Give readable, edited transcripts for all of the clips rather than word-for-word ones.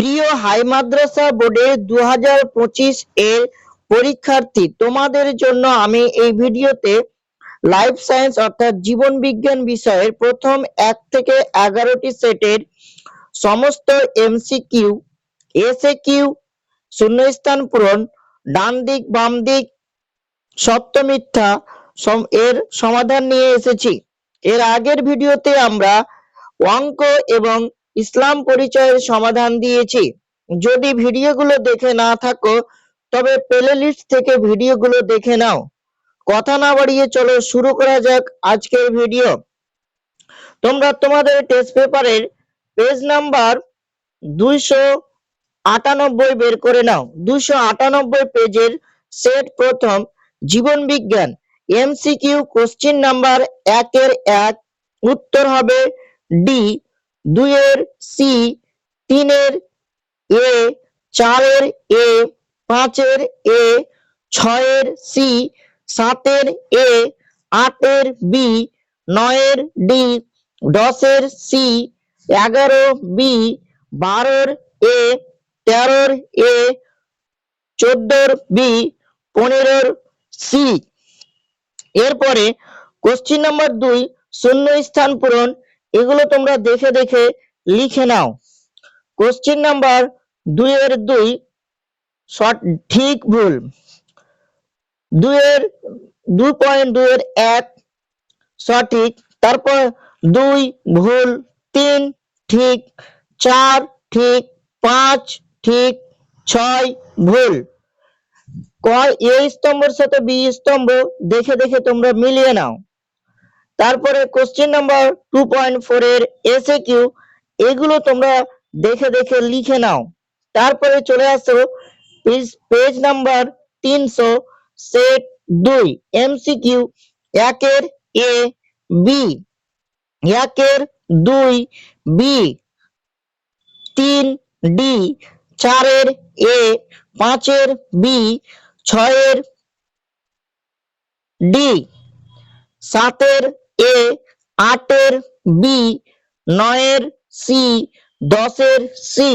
প্রিয় হাই মাদ্রাসা বোর্ডের 2025 এর পরীক্ষার্থী, তোমাদের জন্য আমি এই ভিডিওতে লাইফ সায়েন্স অর্থাৎ জীবন বিজ্ঞান বিষয়ের প্রথম 1 থেকে 11টি সেটের সমস্ত এমসিকিউ, এসএকিউ, শূন্যস্থান পূরণ, ডান দিক বাম দিক, সত্য মিথ্যা এর সমাধান নিয়ে এসেছি। এর আগের ভিডিওতে আমরা অঙ্ক এবং ইসলাম পরিচয়ের সমাধান দিয়েছি। যদি ভিডিওগুলো দেখে না থাকো তবে প্লেলিস্ট থেকে ভিডিওগুলো দেখে নাও। কথা না বাড়িয়ে চলো শুরু করা যাক আজকের ভিডিও। তোমরা তোমাদের টেস্ট পেপারের পেজ নাম্বার 298 বের করে নাও। 298 পেজের সেট প্রথম জীবন বিজ্ঞান এমসিকিউ কোশ্চেন নাম্বার 1 এর 1 উত্তর হবে ডি, 2 এর সি, 3 এর এ, 4 এর এ, 5 এর এ, 6 এর সি, 7 এর এ, 8 এর বি, 9 এর ডি, 10 এর সি, 11 বি, 12 এর এ, 13 এর এ, 14 এর বি, 15 এর সি। এরপরে কোশ্চেন নাম্বার 2 শূন্য স্থান পূরণ, এগুলো তোমরা দেখে দেখে লিখে নাও। কোশ্চেন নাম্বার 2 এর 2 ঠিক ভুল, 2 এর 2.2 এর 1 সঠিক, তারপর 2 ভুল, 3 ঠিক, 4 ঠিক, 5 ঠিক, 6 ভুল। এ স্তম্ভের সাথে বি স্তম্ভ দেখে দেখে তোমরা মিলিয়ে নাও। তারপরে কোশ্চেন নাম্বার 2.4 এর এসএকিউ, এগুলো তোমরা দেখে দেখে লিখে নাও। তারপরে চলে আসো পেজ নাম্বার 300 সেট 2 এমসিকিউ 1 এর এ, বি, 1 এর 2 বি, 3 ডি, 4 এর এ, 5 এর বি, 6 এর ডি, 7 এর এ, 8 এর বি, 9 এর সি, 10 এর সি,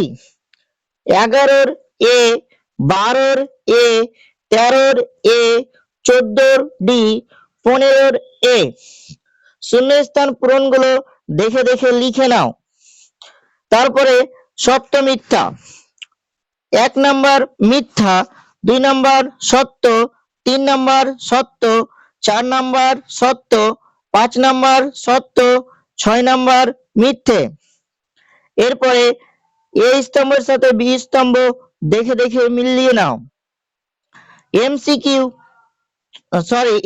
11 এর এ, 12 এর এ, 13 এর এ, 14 এর ডি, 15 এর এ। শূন্যস্থান পূরণগুলো দেখে দেখে লিখে নাও। তারপরে সত্য মিথ্যা, 1 নাম্বার মিথ্যা, 2 নাম্বার সত্য, 3 নাম্বার সত্য, 4 নাম্বার সত্য, 5 নাম্বার সত্য, 6 নাম্বার মিথ্যে। এরপরে এ স্তম্ভের সাথে বি স্তম্ভ দেখে দেখে মিলিয়ে নাও। এমসিকিউ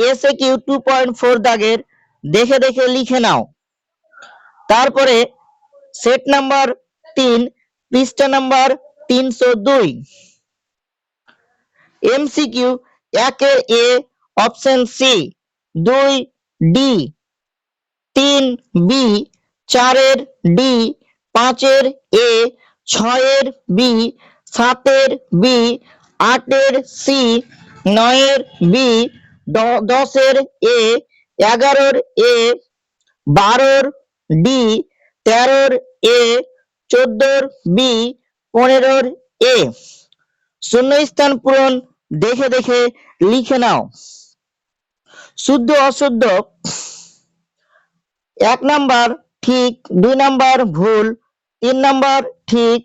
এসএকিউ 2.4 দাগের দেখে দেখে লিখে নাও। তারপরে সেট নাম্বার 3 পৃষ্ঠা নাম্বার 302 এমসিকিউ 1 এর এ অপশন সি, 2 ডি, 3 বি, 4 এর ডি, 5 এর এ, 6 এর বি, 7 এর বি, 8 এর সি, 9 এর বি, 10 এর এ, 11 এর এ, 12 এর ডি, 13 এর এ, 14 এর বি, 15 এর এ। শূন্যস্থান পূরণ দেখে দেখে লিখে নাও। শুদ্ধ অশুদ্ধ, 1 নাম্বার ঠিক, 2 নাম্বার ভুল, 3 নাম্বার ঠিক,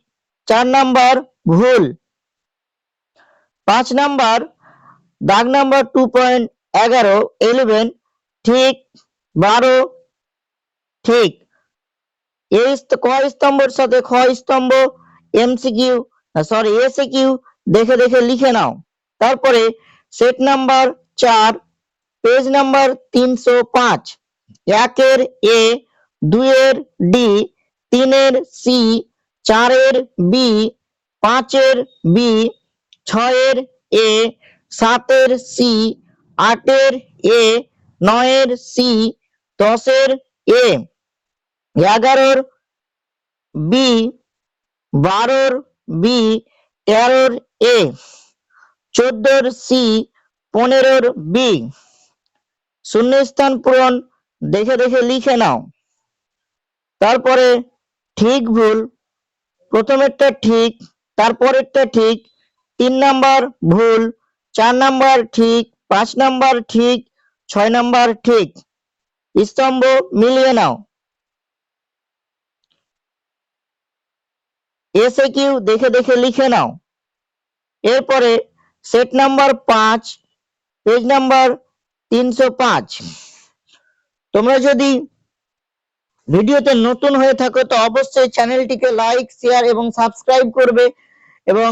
4 নাম্বার ভুল। 5 নাম্বার দাগ নাম্বার 2.11 ঠিক, 12 ঠিক। ক স্তম্ভের সাথে খ স্তম্ভ এমসিকিউ এসএকিউ দেখে দেখে লিখে নাও। তারপরে সেট নাম্বার 4 পেজ নাম্বার 305 1 এর এ, 2 এর ডি, 3 এর সি, 4 এর বি, 5 এর বি, 6 এর এ, 7 এর সি, 8 এর এ, 9 এর সি, 10 এর এ, 11 এর বি, 12 এর বি, 13 এর এ, 14 এর সি, 15 এর বি। শূন্যস্থান পূরণ দেখে দেখে লিখে নাও। তারপরে ঠিক ভুল প্রথমেরটা ঠিক, তারপরেরটা ঠিক, 3 নাম্বার ভুল, 4 নাম্বার ঠিক, 5 নাম্বার ঠিক, 6 নাম্বার ঠিক। স্তম্ভ মিলিয়ে নাও। এসে কিউ দেখে দেখে লিখে নাও। এরপরে সেট নাম্বার 5, পেজ নাম্বার 305। তোমরা যদি ভিডিওতে নতুন হয়ে থাকো তো অবশ্যই চ্যানেলটিকে লাইক, শেয়ার এবং সাবস্ক্রাইব করবে এবং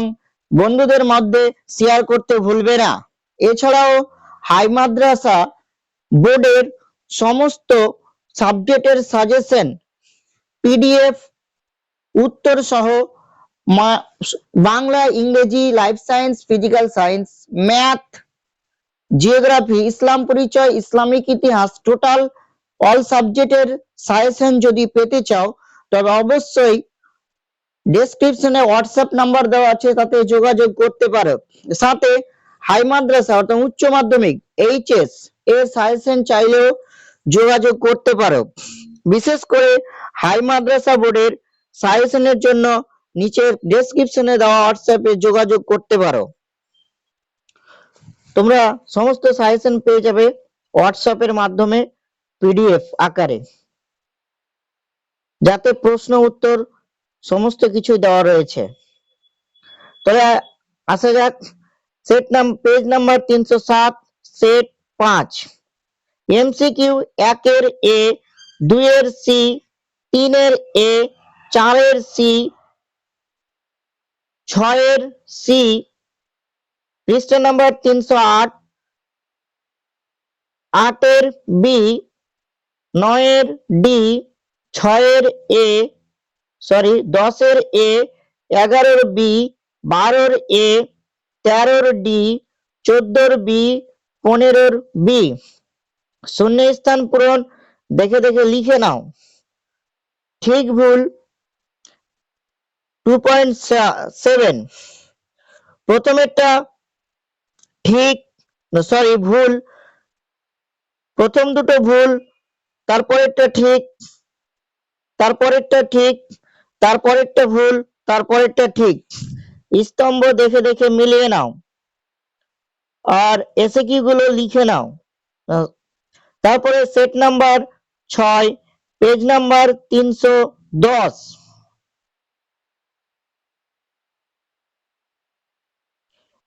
বন্ধুদের মধ্যে শেয়ার করতে ভুলবে না। এছাড়াও হাই মাদ্রাসা বোর্ডের সমস্ত সাবজেক্টের সাজেশন, পিডিএফ, উত্তর সহ বাংলা, ইংরেজি, life science, physical science, math, geography, ইসলাম পরিচয়, ইসলামিক ইতিহাস, টোটাল অল সাবজেক্টের সাজেশন যদি পেতে চাও তবে অবশ্যই ডেসক্রিপশনে হোয়াটসঅ্যাপ নাম্বার দেওয়া আছে, তাতে যোগাযোগ করতে পারো। সাথে হাই মাদ্রাসা অর্থাৎ উচ্চ মাধ্যমিক, এইচএস এর সাজেশন চাইলেও যোগাযোগ করতে পারো। বিশেষ করে হাই মাদ্রাসা বোর্ডের সাজেশনের জন্য নিচের ডেসক্রিপশনে দেওয়া হোয়াটসঅ্যাপে যোগাযোগ করতে পারো। তোমরা সমস্ত সাজেশন পেয়ে যাবে হোয়াটসঅ্যাপের মাধ্যমে পিডিএফ আকারে, যাতে প্রশ্ন উত্তর সমস্ত কিছু দেওয়া রয়েছে। তবে আসা যাক পেজ নাম্বার 307, সেট 5। এমসিকিউ 1 এর এ, 2 এর সি, 3 এর এ, 4 এর সি, 6 এর সি, পৃষ্ঠা নাম্বার 308, 8 এর বি, 9 এর ডি, 6 এর এ, 10 এর এ, 11 এর বি, 12 এর এ, 13 এর ডি, 14 এর বি, 15 এর বি। শূন্য স্থান পূরণ দেখে দেখে লিখে নাও। ঠিক ভুল 2.7। প্রথমেরটা ঠিক, ভুল, প্রথম দুটো ভুল, তারপরেরটা ঠিক, তারপরেরটা ঠিক, তারপরেরটা ভুল, তারপরেরটা ঠিক। স্তম্ভ দেখে দেখে মিলিয়ে নাও আর এসএকিউ গুলো লিখে নাও। তারপরে সেট নাম্বার 6, পেজ নাম্বার 310।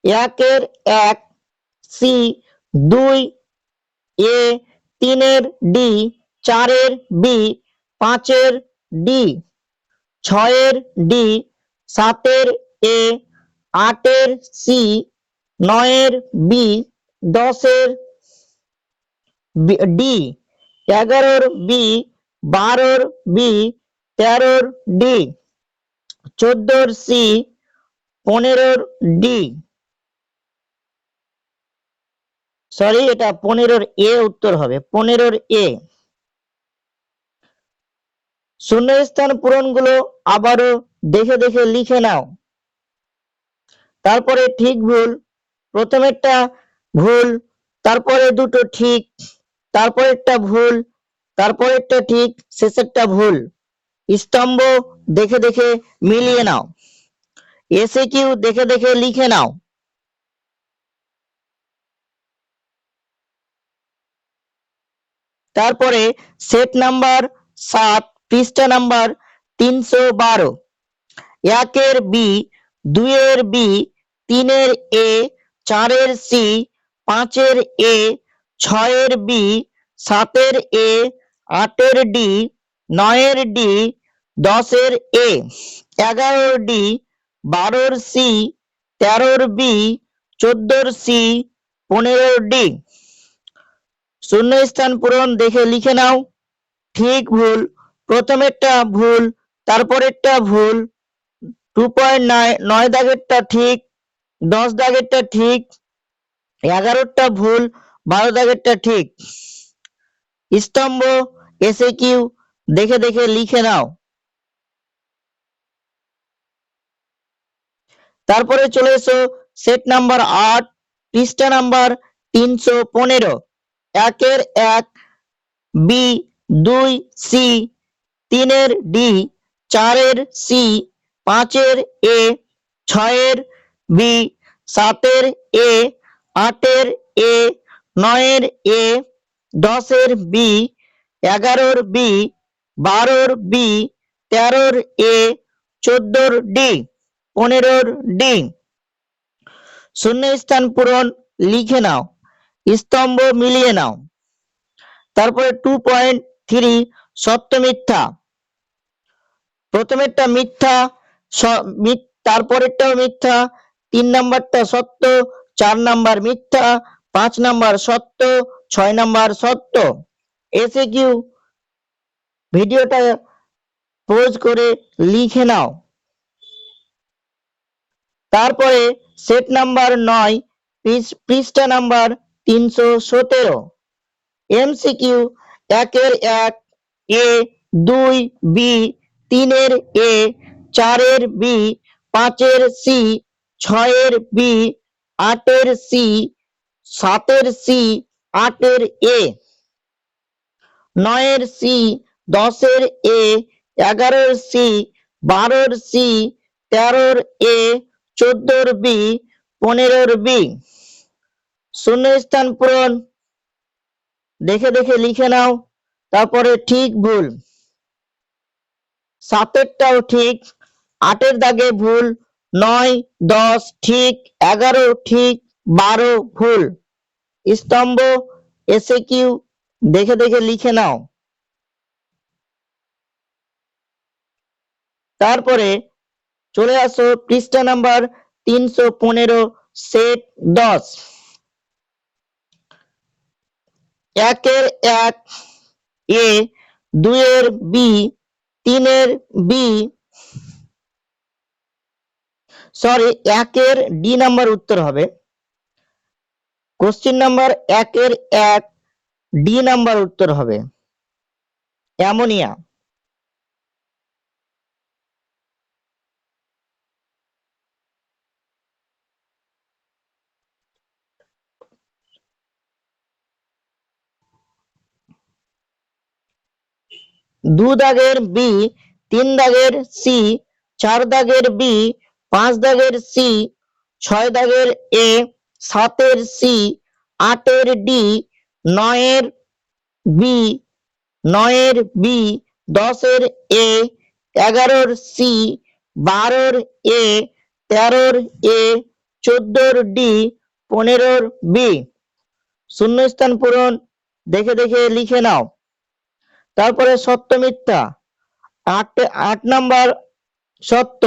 1 এর 1 সি, 2 এ, 3 এর ডি, 4 এর বি, 5 এর ডি, 6 এর ডি, 7 এর এ, 8 এর সি, 9 এর বি, 10 এর ডি, 11 এর বি, 12 এর বি, 13 এর ডি, 14 এর সি, 15 এর ডি, এটা 15 এর এ উত্তর হবে, 15 এর এ। শূন্যস্থান পূরণগুলো আবারও দেখে দেখে লিখে নাও। তারপরে ঠিক ভুল, প্রথমেরটা ভুল, তারপরে দুটো ঠিক, তারপরেরটা ভুল, তারপরেরটা ঠিক, শেষেরটা ভুল। স্তম্ভ দেখে দেখে মিলিয়ে নাও। এসএকিউ দেখে দেখে লিখে নাও। তারপরে সেট নাম্বার 7, পৃষ্ঠা নাম্বার 312। 1 এর বি, 2 এর বি, 3 এর এ, 4 এর সি, 5 এর এ, 6 এর বি, 7 এর এ, 8 এর ডি, 9 এর ডি, 10 এর এ, 11 এর ডি, 12 এর সি, 13 এর বি, 14 এর সি, 15 এর ডি। শূন্যস্থান পূরণ দেখে লিখে নাও। ঠিক ভুল, প্রথমেরটা ভুল, তারপরেরটা ভুল, 2.9 দাগেরটা ঠিক, 10 দাগেরটা ঠিক, 11টা ভুল, 12 দাগেরটা ঠিক। স্তম্ভ এসএকিউ দেখে দেখে লিখে নাও। তারপরে চলে এসো সেট নাম্বার 8, পৃষ্ঠা নাম্বার 315। 1 এর 1 বি, 2 সি, 3 এর ডি, 4 এর C, 5-এর A, 6-এর B, 7-এর A, 8-এর A, 9-এর A, 10-এর B, 11-র B, 12-র B, 13-র A, 14-র D, 15-র D. শূন্যস্থান পূরণ লিখে নাও, স্তম্ভ মিলিয়ে নাও। তারপরে 2.3 সত্য মিথ্যা। প্রথমেরটা মিথ্যা, তারপরেরটাও মিথ্যা, 3 নাম্বারটা সত্য, 4 নাম্বার মিথ্যা, 5 নাম্বার সত্য, 6 নাম্বার সত্য। এসএকিউ ভিডিওটা পজ করে লিখে নাও। তারপরে সেট নাম্বার 9 পৃষ্ঠা নাম্বার 317। এমসিকিউ 1-এর 1 এ, 2 বি, 3-এর এ, 4-এর বি, 5-এর সি, 6-এর বি, 8-এর সি, 7-এর সি, 8-এর এ, 9-এর সি, 10-এর এ, 11-র সি, 12-র সি, 13-র এ, 14-র বি, 15-র বি। শূন্যস্থান পূরণ দেখে দেখে লিখে নাও। তারপরে ঠিক ভুল, 7-এরটাও ঠিক, 8-এর দাগে ভুল, 9, 10 ঠিক, 11 ঠিক, 12 ভুল। স্তম্ভ এসএকিউ দেখে দেখে লিখে নাও। তারপরে চলে আসো পৃষ্ঠা নাম্বার 315 সেট 10। 1-এর 1 এ, 2-এর বি, 3-এর বি, সরি 1-এর ডি নাম্বার উত্তর হবে। কোশ্চেন নাম্বার 1-এর 1 ডি নাম্বার উত্তর হবে অ্যামোনিয়া। দু দাগের বি, 3 দাগের সি, 4 দাগের বি, 5 দাগের সি, 6 দাগের এ, 7-এর C, 8-এর D, 9-এর B, 9-এর B, 10-এর A, 11-র C, 12-র A, 13-র A, 14-র D, 15-র B. শূন্যস্থান পূরণ দেখে দেখে লিখে নাও। তারপরে সত্য মিথ্যা, 8 নাম্বার সত্য,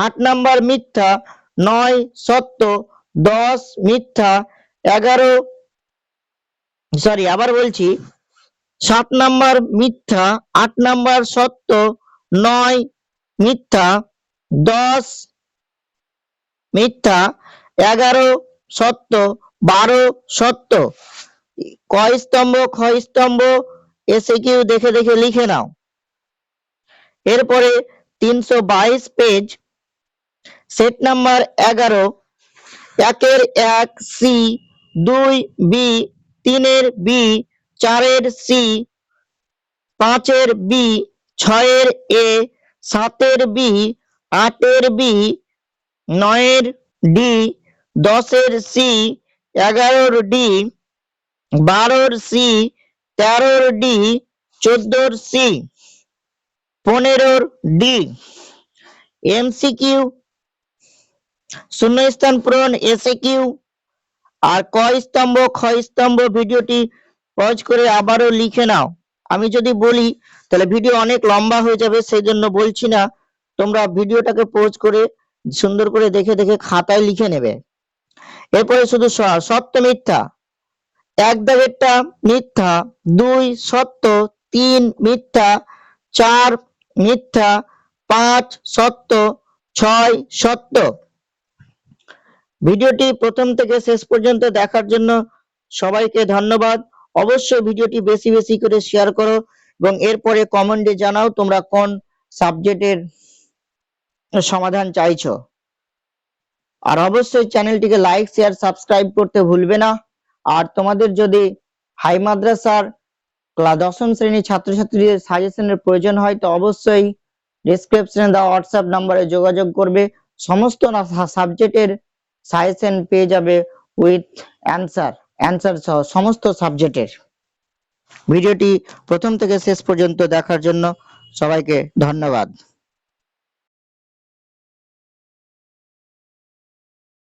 8 নাম্বার মিথ্যা, 9 সত্য, 10 মিথ্যা, 11 সরি আবার বলছি, 7 নাম্বার মিথ্যা, 8 নাম্বার সত্য, 9 মিথ্যা, 10 মিথ্যা, 11 সত্য, 12 সত্য। ক স্তম্ভ খ স্তম্ভ এসএকিউ দেখে দেখে লিখে নাও। এরপরে 322 পেজ সেট নাম্বার 11। 1-এর 1 সি, 2 বি, 3-এর বি, 4-এর সি, 5-এর বি, 6-এর এ, 7-এর বি, 8-এর বি, 9-এর ডি, 10-এর সি, 11-র ডি, 12-র সি, 13-র ডি, 14-র সি, 15-র ডি। এমসিকিউ শূন্যস্থান পূরণ এসএকিউ। আর ক স্তম্ভ খ স্তম্ভ ভিডিওটি পজ করে আবারও লিখে নাও। আমি যদি বলি তাহলে ভিডিও অনেক লম্বা হয়ে যাবে, সেই জন্য বলছি না, তোমরা ভিডিওটাকে পজ করে সুন্দর করে দেখে দেখে খাতায় লিখে নেবে। এরপরে শুধু সত্য মিথ্যা, 1 দাগেরটা মিথ্যা, 2 সত্য, 3 মিথ্যা, 4 মিথ্যা, 5 সত্য, 6 সত্য। ভিডিওটি প্রথম থেকে শেষ পর্যন্ত দেখার জন্য সবাইকে ধন্যবাদ। অবশ্যই ভিডিওটি বেশি বেশি করে শেয়ার করো এবং এরপরে কমেন্টে জানাও তোমরা কোন সাবজেক্টের সমাধান চাইছো। আর অবশ্যই চ্যানেলটিকে লাইক শেয়ার সাবস্ক্রাইব করতে ভুলবে না। আর তোমাদের যদি হাই মাদ্রাসার 10ম শ্রেণীর ছাত্রছাত্রীদের সাজেশনের প্রয়োজন হয় তো অবশ্যই ডেসক্রিপশনে দেওয়া হোয়াটসঅ্যাপ নাম্বারে যোগাযোগ করবে। সমস্ত সাবজেক্টের সাজেশন পেয়ে যাবে উইথ অ্যান্সার সহ সমস্ত সাবজেক্টের। ভিডিওটি প্রথম থেকে শেষ পর্যন্ত দেখার জন্য সবাইকে ধন্যবাদ।